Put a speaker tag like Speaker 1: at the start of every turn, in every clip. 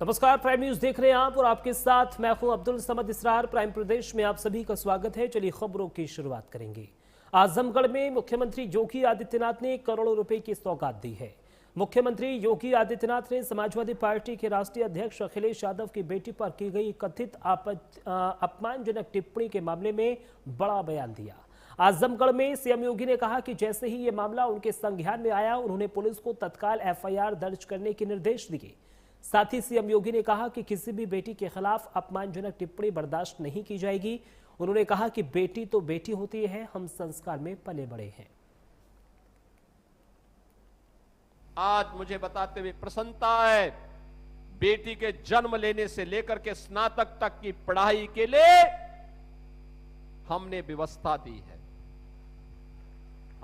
Speaker 1: नमस्कार, prime news देख रहे हैं आप और आपके साथ मैं हूं अब्दुल समद इसरार। प्राइम प्रदेश में आप सभी का स्वागत है। चलिए खबरों की शुरुआत करेंगे। आजमगढ़ में मुख्यमंत्री योगी आदित्यनाथ ने करोड़ों रुपए की सौगात दी है। मुख्यमंत्री योगी आदित्यनाथ ने समाजवादी पार्टी के राष्ट्रीय अध्यक्ष अखिलेश यादव की बेटी पर की गई कथित अपमानजनक टिप्पणी के मामले में बड़ा बयान दिया। आजमगढ़ में सीएम योगी ने कहा कि जैसे ही ये मामला उनके संज्ञान में आया, उन्होंने पुलिस को तत्काल एफआईआर दर्ज करने के निर्देश दिए। साथ ही सीएम योगी ने कहा कि किसी भी बेटी के खिलाफ अपमानजनक टिप्पणी बर्दाश्त नहीं की जाएगी। उन्होंने कहा कि बेटी तो बेटी होती है, हम संस्कार में पले बड़े हैं।
Speaker 2: आज मुझे बताते हुए प्रसन्नता है, बेटी के जन्म लेने से लेकर के स्नातक तक की पढ़ाई के लिए हमने व्यवस्था दी है।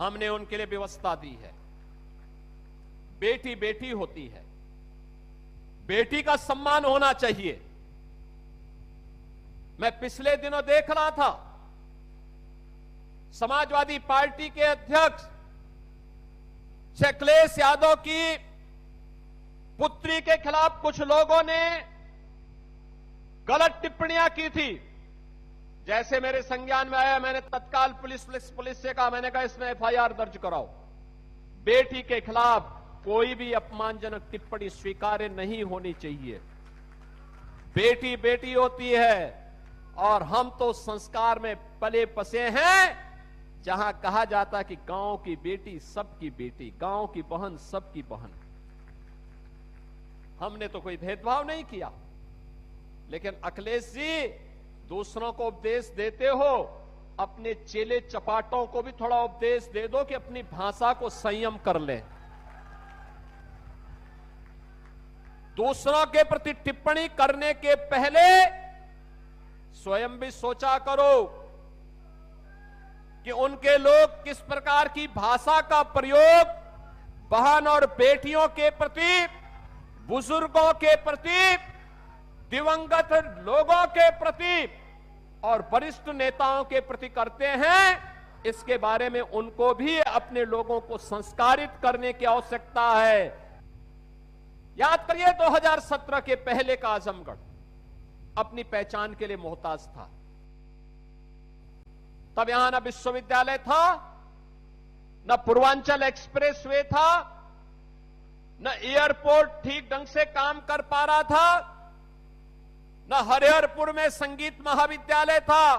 Speaker 2: हमने उनके लिए व्यवस्था दी है। बेटी बेटी होती है, बेटी का सम्मान होना चाहिए। मैं पिछले दिनों देख रहा था, समाजवादी पार्टी के अध्यक्ष अखिलेश यादव की पुत्री के खिलाफ कुछ लोगों ने गलत टिप्पणियां की थी। जैसे मेरे संज्ञान में आया, मैंने तत्काल पुलिस से कहा, मैंने कहा इसमें एफआईआर दर्ज कराओ। बेटी के खिलाफ कोई भी अपमानजनक टिप्पणी स्वीकार्य नहीं होनी चाहिए। बेटी बेटी होती है और हम तो संस्कार में पले पसे हैं, जहां कहा जाता है कि गांव की बेटी सबकी बेटी, गांव की बहन सबकी बहन। हमने तो कोई भेदभाव नहीं किया। लेकिन अखिलेश जी, दूसरों को उपदेश देते हो, अपने चेले चपाटों को भी थोड़ा उपदेश दे दो कि अपनी भाषा को संयम कर लें। दूसरों के प्रति टिप्पणी करने के पहले स्वयं भी सोचा करो कि उनके लोग किस प्रकार की भाषा का प्रयोग बहन और बेटियों के प्रति, बुजुर्गों के प्रति, दिवंगत लोगों के प्रति और वरिष्ठ नेताओं के प्रति करते हैं। इसके बारे में उनको भी अपने लोगों को संस्कारित करने की आवश्यकता है। याद करिए, 2017 के पहले का आजमगढ़ अपनी पहचान के लिए मोहताज था। तब यहां न विश्वविद्यालय था, न पूर्वांचल एक्सप्रेस वे था, न एयरपोर्ट ठीक ढंग से काम कर पा रहा था, न हरिहरपुर में संगीत महाविद्यालय था।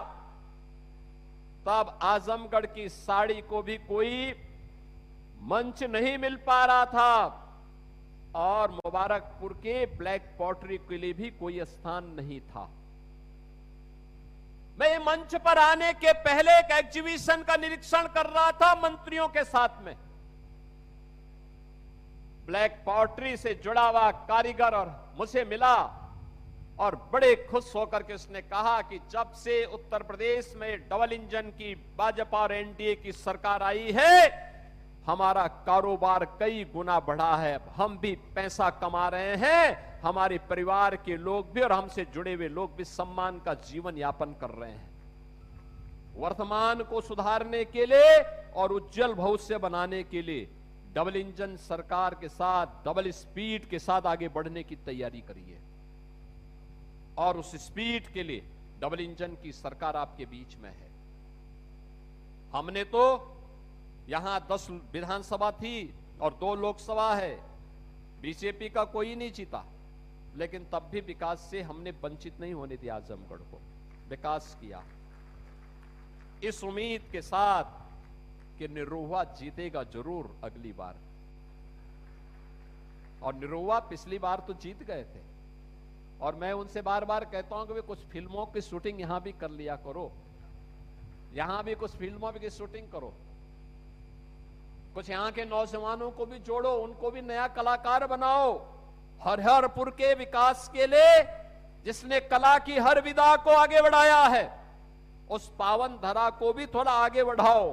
Speaker 2: तब आजमगढ़ की साड़ी को भी कोई मंच नहीं मिल पा रहा था और मुबारकपुर के ब्लैक पॉटरी के लिए भी कोई स्थान नहीं था। मैं मंच पर आने के पहले एक एग्जीबिशन का निरीक्षण कर रहा था मंत्रियों के साथ में। ब्लैक पॉटरी से जुड़ा हुआ कारीगर और मुझसे मिला और बड़े खुश होकर के उसने कहा कि जब से उत्तर प्रदेश में डबल इंजन की भाजपा और एनडीए की सरकार आई है, हमारा कारोबार कई गुना बढ़ा है। हम भी पैसा कमा रहे हैं, हमारे परिवार के लोग भी और हमसे जुड़े हुए लोग भी सम्मान का जीवन यापन कर रहे हैं। वर्तमान को सुधारने के लिए और उज्जवल भविष्य बनाने के लिए डबल इंजन सरकार के साथ, डबल स्पीड के साथ आगे बढ़ने की तैयारी करिए। और उस स्पीड के लिए डबल इंजन की सरकार आपके बीच में है। हमने तो यहां 10 विधानसभा थी और 2 लोकसभा है, बीजेपी का कोई नहीं जीता, लेकिन तब भी विकास से हमने वंचित नहीं होने दिया। आजमगढ़ को विकास किया इस उम्मीद के साथ कि निरोवा जीतेगा जरूर अगली बार। और निरोवा पिछली बार तो जीत गए थे और मैं उनसे बार बार कहता हूं कि वे कुछ फिल्मों की शूटिंग यहां भी कर लिया करो, यहां भी कुछ फिल्मों की शूटिंग करो, कुछ यहां के नौजवानों को भी जोड़ो, उनको भी नया कलाकार बनाओ। हरिहरपुर के विकास के लिए जिसने कला की हर विधा को आगे बढ़ाया है, उस पावन धरा को भी थोड़ा आगे बढ़ाओ।